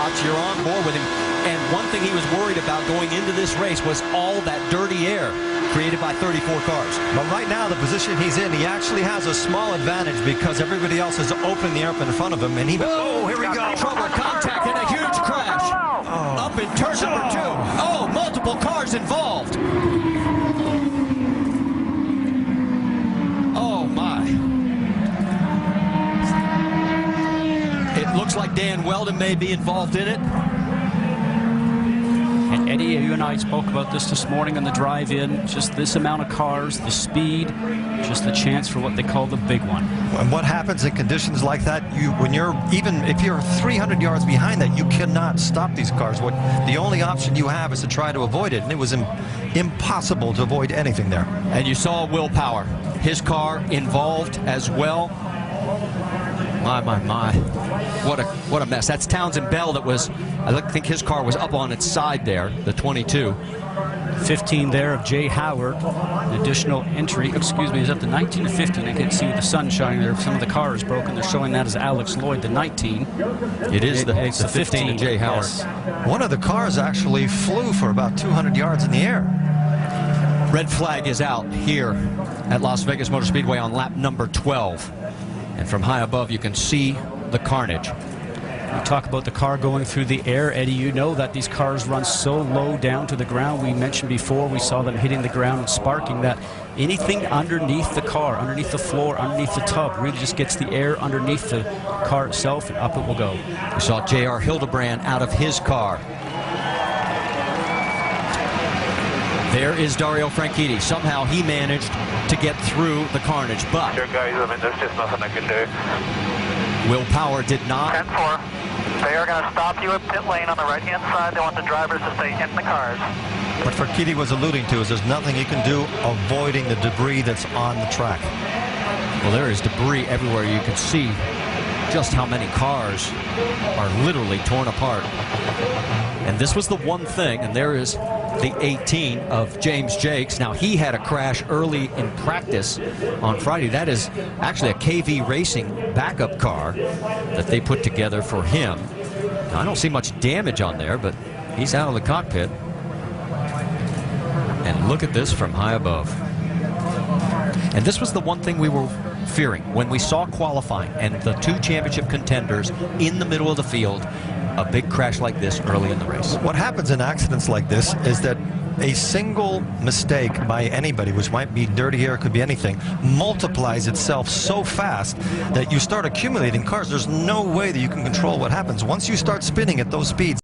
shots, you're on board with him. And one thing he was worried about going into this race was all that dirty air created by 34 cars. But right now, the position he's in, he actually has a small advantage because everybody else is opening the air up in front of him. And he, oh, here we go. Trouble, contact, and a huge crash. Oh. Up in turn number 2. Oh, multiple cars involved. Oh, my. It looks like Dan Wheldon may be involved in it. And Eddie, you and I spoke about this morning on the drive-in. Just this amount of cars, the speed, just the chance for what they call the big one. And what happens in conditions like that, when you're, even if you're 300 yards behind that, you cannot stop these cars. The only option you have is to try to avoid it, and it was impossible to avoid anything there. And you saw willpower. His car involved as well. My. What a mess. That's Townsend Bell that was, I think his car was up on its side there, the 22. 15 there of Jay Howard. An additional entry, excuse me, is up to 19 to 15. I can see with the sun shining there. Some of the car is broken. They're showing that as Alex Lloyd, the 19. It's the 15 of Jay Howard. Yes. One of the cars actually flew for about 200 yards in the air. Red flag is out here at Las Vegas Motor Speedway on lap number 12. And from high above, you can see the carnage. We talk about the car going through the air. Eddie, you know that these cars run so low down to the ground. We mentioned before, we saw them hitting the ground and sparking, that anything underneath the car, underneath the floor, underneath the tub, really just gets the air underneath the car itself, and up it will go. We saw J.R. Hildebrand out of his car. There is Dario Franchitti. Somehow he managed to get through the carnage, but Sure, guys, I mean, there's just nothing I can do. willpower did not. 10-4. They are going to stop you at pit lane on the right-hand side. They want the drivers to stay in the cars. What Franchitti was alluding to is there's nothing you can do avoiding the debris that's on the track. Well, there is debris everywhere. You can see just how many cars are literally torn apart. And this was the one thing, and there is the 18 of James Jakes. Now, he had a crash early in practice on Friday. That is actually a KV Racing backup car that they put together for him. Now, I don't see much damage on there, but he's out of the cockpit. And look at this from high above. And this was the one thing we were fearing when we saw qualifying and the two championship contenders in the middle of the field. A big crash like this early in the race. What happens in accidents like this is that a single mistake by anybody, which might be dirty air, could be anything, multiplies itself so fast that you start accumulating cars. There's no way that you can control what happens. Once you start spinning at those speeds,